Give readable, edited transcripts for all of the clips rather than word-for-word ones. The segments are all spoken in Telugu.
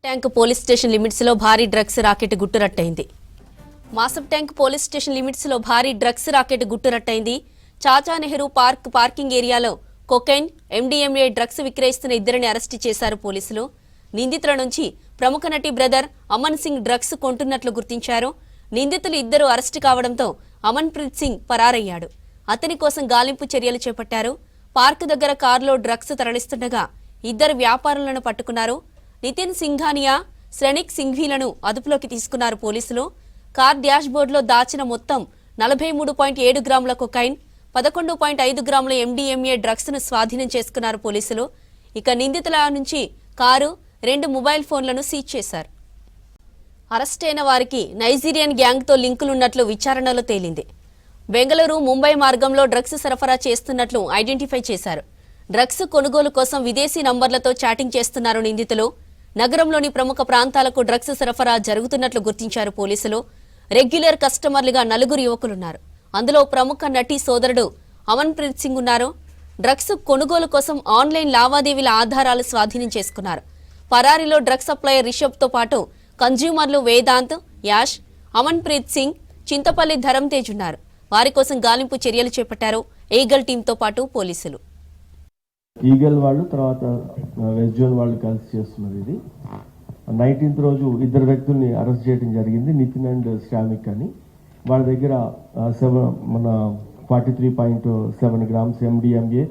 ట్యాంక్ పోలీస్ స్టేషన్ లిమిట్స్ లో భారీ డ్రగ్స్ రాకెట్ గుట్టురట్టయింది. Masab Tank police station limits లో భారీ డ్రగ్స్ రాకెట్ గుట్టురట్టయింది. చాచా నెహ్రూ పార్కింగ్ ఏరియాలో కొకైన్, ఎండీఎంఏ డ్రగ్స్ విక్రయిస్తున్న ఇద్దరిని అరెస్టు చేశారు పోలీసులు. నిందితుల నుంచి ప్రముఖ నటి బ్రదర్ అమన్ సింగ్ డ్రగ్స్ కొంటున్నట్లు గుర్తించారు. నిందితులు ఇద్దరు అరెస్టు కావడంతో అమన్ ప్రీత్ సింగ్ పరారయ్యాడు. అతని కోసం గాలింపు చర్యలు చేపట్టారు. పార్క్ దగ్గర కారులో డ్రగ్స్ తరలిస్తుండగా ఇద్దరు వ్యాపారులను పట్టుకున్నారు. నితిన్ సింఘానియా, శ్రేణిక్ సింఘ్వీలను అదుపులోకి తీసుకున్నారు పోలీసులు. కార్ డాష్ బోర్డులో దాచిన మొత్తం 43.7 గ్రాముల కొకైన్, 11.5 గ్రాముల ఎండీఎంఏ డ్రగ్స్ ను స్వాధీనం చేసుకున్నారు పోలీసులు. ఇక నిందితుల నుంచి కారు, 2 మొబైల్ ఫోన్లను సీజ్ చేశారు. అరెస్టైన వారికి నైజీరియన్ గ్యాంగ్ తో లింకులున్నట్లు విచారణలో తేలింది. బెంగళూరు, ముంబై మార్గంలో డ్రగ్స్ సరఫరా చేస్తున్నట్లు ఐడెంటిఫై చేశారు. డ్రగ్స్ కొనుగోలు కోసం విదేశీ నంబర్లతో చాటింగ్ చేస్తున్నారు నిందితులు. నగరంలోని ప్రముఖ ప్రాంతాలకు డ్రగ్స్ సరఫరా జరుగుతున్నట్లు గుర్తించారు పోలీసులు. రెగ్యులర్ కస్టమర్లుగా 4 యువకులున్నారు. అందులో ప్రముఖ నటి సోదరుడు అమన్ ప్రీత్ సింగ్ ఉన్నారు. డ్రగ్స్ కొనుగోలు కోసం ఆన్లైన్ లావాదేవీల ఆధారాలు స్వాధీనం చేసుకున్నారు. పరారీలో డ్రగ్స్ సప్లయర్ రిషబ్ తో పాటు కన్జ్యూమర్లు వేదాంత్, యాష్, అమన్ ప్రీత్ సింగ్, చింతపల్లి ధరం తేజ్ ఉన్నారు. వారి కోసం గాలింపు చర్యలు చేపట్టారు ఈగల్ టీంతో పాటు పోలీసులు. ఈగల్ వాళ్ళు తర్వాత వెస్ట్ జోన్ వాళ్ళు కలిసి చేస్తున్నారు. ఇది 19th రోజు ఇద్దరు వ్యక్తుల్ని అరెస్ట్ చేయడం జరిగింది, నితిన్ అండ్ శ్రామిక్ అని. వాళ్ళ దగ్గర 43.7 grams MDMA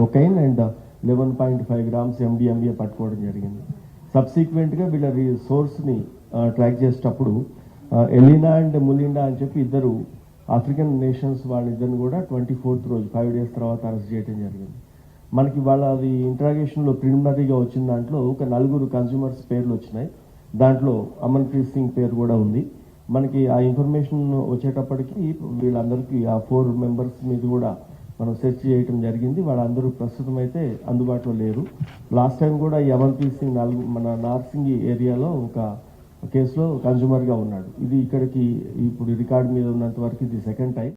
cocaine and 11.5 grams MDMA పట్టుకోవడం జరిగింది. సబ్సిక్వెంట్గా వీళ్ళ సోర్స్ని ట్రాక్ చేసేటప్పుడు ఎలినా అండ్ ములిండా అని చెప్పి ఇద్దరు ఆఫ్రికన్ నేషన్స్ వాళ్ళిద్దరిని కూడా 24th రోజు 5 days తర్వాత అరెస్ట్ చేయడం జరిగింది. మనకి వాళ్ళ అది ఇంట్రాగేషన్లో ప్రిలిమినరీగా వచ్చిన దాంట్లో ఒక 4 కన్స్యూమర్స్ పేర్లు వచ్చినాయి. దాంట్లో అమన్ ప్రీత్ సింగ్ పేరు కూడా ఉంది. మనకి ఆ ఇన్ఫర్మేషన్ వచ్చేటప్పటికి వీళ్ళందరికీ ఆ 4 members మీద కూడా మనం సెర్చ్ చేయడం జరిగింది. వాళ్ళందరూ ప్రస్తుతం అయితే అందుబాటులో లేరు. లాస్ట్ టైం కూడా ఈ అమన్ ప్రీత్ సింగ్ మన నార్సింగ్ ఏరియాలో ఒక కేసులో కన్స్యూమర్గా ఉన్నాడు. ఇది ఇక్కడికి ఇప్పుడు రికార్డు మీద ఉన్నంత వరకు ఇది సెకండ్ టైం.